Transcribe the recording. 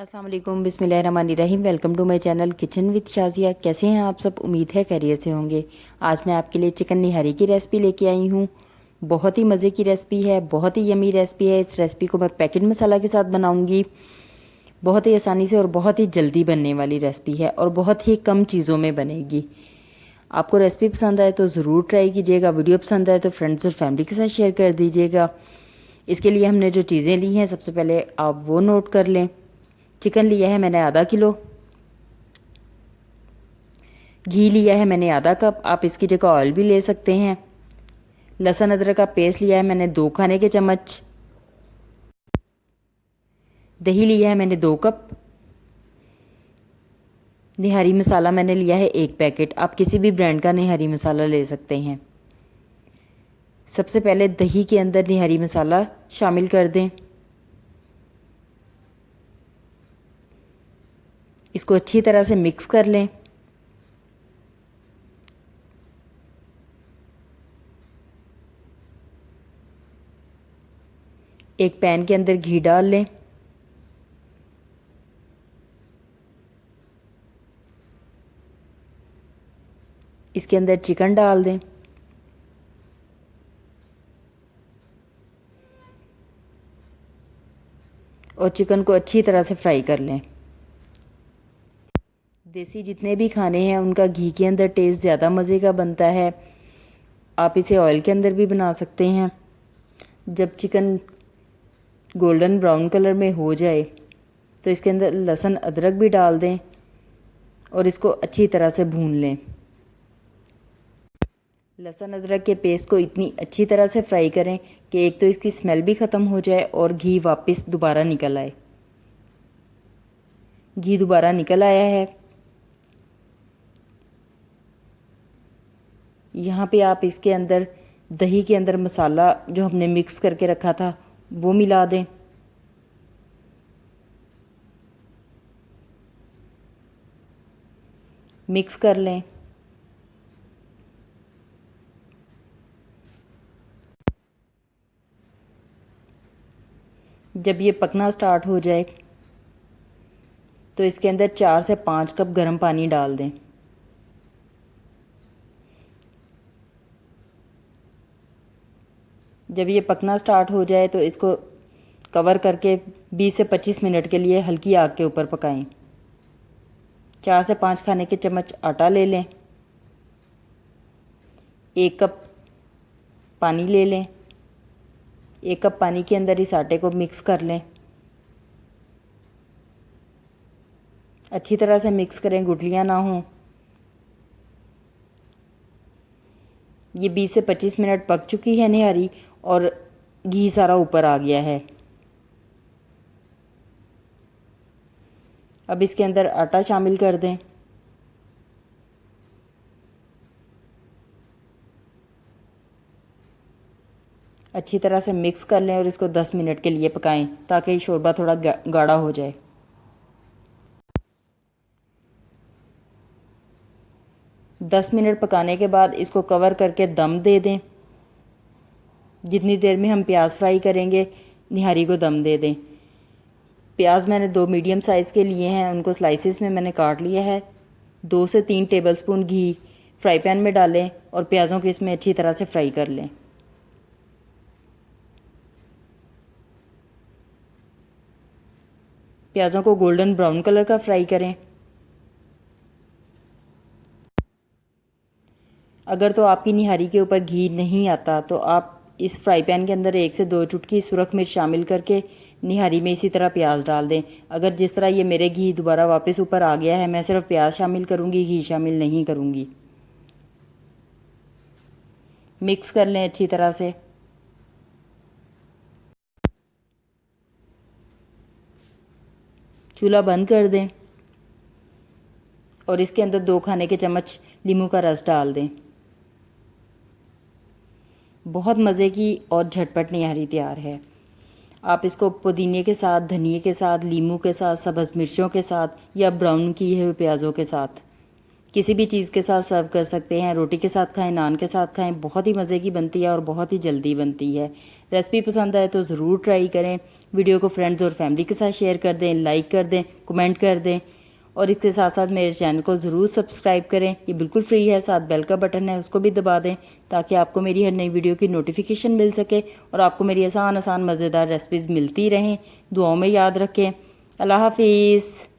अस्सलाम वालेकुम, बिस्मिल्लाहिर्रहमानिर्रहीम। Welcome to my channel kitchen with Shazia. कैसे हैं आप सब? उम्मीद है खैरियत से होंगे। आज मैं आपके लिए चिकन निहारी की रेसिपी लेके आई हूँ। बहुत ही मज़े की रेसिपी है, बहुत ही यमी रेसिपी है। इस रेसिपी को मैं पैकेट मसाला के साथ बनाऊँगी। बहुत ही आसानी से और बहुत ही जल्दी बनने वाली रेसिपी है और बहुत ही कम चीज़ों में बनेगी। आपको रेसिपी पसंद आए तो ज़रूर ट्राई कीजिएगा। वीडियो पसंद आए तो फ्रेंड्स और फैमिली के साथ शेयर कर दीजिएगा। इसके लिए हमने जो चीज़ें ली हैं सबसे पहले आप वो नोट कर लें। चिकन लिया है मैंने आधा किलो, घी लिया है मैंने आधा कप, आप इसकी जगह ऑयल भी ले सकते हैं। लहसुन अदरक का पेस्ट लिया है मैंने 2 खाने के चम्मच। दही लिया है मैंने 2 कप। निहारी मसाला मैंने लिया है 1 पैकेट। आप किसी भी ब्रांड का निहारी मसाला ले सकते हैं। सबसे पहले दही के अंदर निहारी मसाला शामिल कर दें। इसको अच्छी तरह से मिक्स कर लें। एक पैन के अंदर घी डाल लें। इसके अंदर चिकन डाल दें और चिकन को अच्छी तरह से फ्राई कर लें। देसी जितने भी खाने हैं उनका घी के अंदर टेस्ट ज़्यादा मज़े का बनता है। आप इसे ऑयल के अंदर भी बना सकते हैं। जब चिकन गोल्डन ब्राउन कलर में हो जाए तो इसके अंदर लहसुन अदरक भी डाल दें और इसको अच्छी तरह से भून लें। लहसुन अदरक के पेस्ट को इतनी अच्छी तरह से फ्राई करें कि एक तो इसकी स्मेल भी ख़त्म हो जाए और घी वापस दोबारा निकल आए। घी दोबारा निकल आया है। यहाँ पे आप इसके अंदर दही के अंदर मसाला जो हमने मिक्स करके रखा था वो मिला दें। मिक्स कर लें। जब ये पकना स्टार्ट हो जाए तो इसके अंदर 4 से 5 कप गर्म पानी डाल दें। जब ये पकना स्टार्ट हो जाए तो इसको कवर करके 20 से 25 मिनट के लिए हल्की आग के ऊपर पकाएं। 4 से 5 खाने के चम्मच आटा ले लें। 1 कप पानी ले लें। 1 कप पानी के अंदर इस आटे को मिक्स कर लें। अच्छी तरह से मिक्स करें, गुठलियाँ ना हों। ये 20 से 25 मिनट पक चुकी है निहारी और घी सारा ऊपर आ गया है। अब इसके अंदर आटा शामिल कर दें। अच्छी तरह से मिक्स कर लें और इसको 10 मिनट के लिए पकाएं ताकि शोरबा थोड़ा गाढ़ा हो जाए। 10 मिनट पकाने के बाद इसको कवर करके दम दे दें। जितनी देर में हम प्याज फ्राई करेंगे निहारी को दम दे दें। प्याज मैंने 2 मीडियम साइज़ के लिए हैं, उनको स्लाइसेस में मैंने काट लिया है। 2 से 3 टेबलस्पून घी फ्राई पैन में डालें और प्याज़ों को इसमें अच्छी तरह से फ्राई कर लें। प्याज़ों को गोल्डन ब्राउन कलर का फ्राई करें। अगर तो आपकी निहारी के ऊपर घी नहीं आता तो आप इस फ्राई पैन के अंदर 1 से 2 चुटकी सुरख मिर्च शामिल करके निहारी में इसी तरह प्याज डाल दें। अगर जिस तरह ये मेरे घी दोबारा वापस ऊपर आ गया है, मैं सिर्फ प्याज शामिल करूँगी, घी शामिल नहीं करूँगी। मिक्स कर लें अच्छी तरह से। चूल्हा बंद कर दें और इसके अंदर 2 खाने के चम्मच नींबू का रस डाल दें। बहुत मज़े की और झटपट निहारी तैयार है। आप इसको पुदीने के साथ, धनिए के साथ, नींबू के साथ, सब्ज़ मिर्चों के साथ या ब्राउन किए हुए प्याज़ों के साथ किसी भी चीज़ के साथ सर्व कर सकते हैं, रोटी के साथ खाएं, नान के साथ खाएं। बहुत ही मज़े की बनती है और बहुत ही जल्दी बनती है। रेसिपी पसंद आए तो ज़रूर ट्राई करें। वीडियो को फ्रेंड्स और फैमिली के साथ शेयर कर दें, लाइक कर दें, कमेंट कर दें और इसके साथ साथ मेरे चैनल को ज़रूर सब्सक्राइब करें। ये बिल्कुल फ्री है, साथ बेल का बटन है उसको भी दबा दें ताकि आपको मेरी हर नई वीडियो की नोटिफिकेशन मिल सके और आपको मेरी आसान आसान मज़ेदार रेसिपीज़ मिलती रहें। दुआओं में याद रखें। अल्लाह हाफिज़।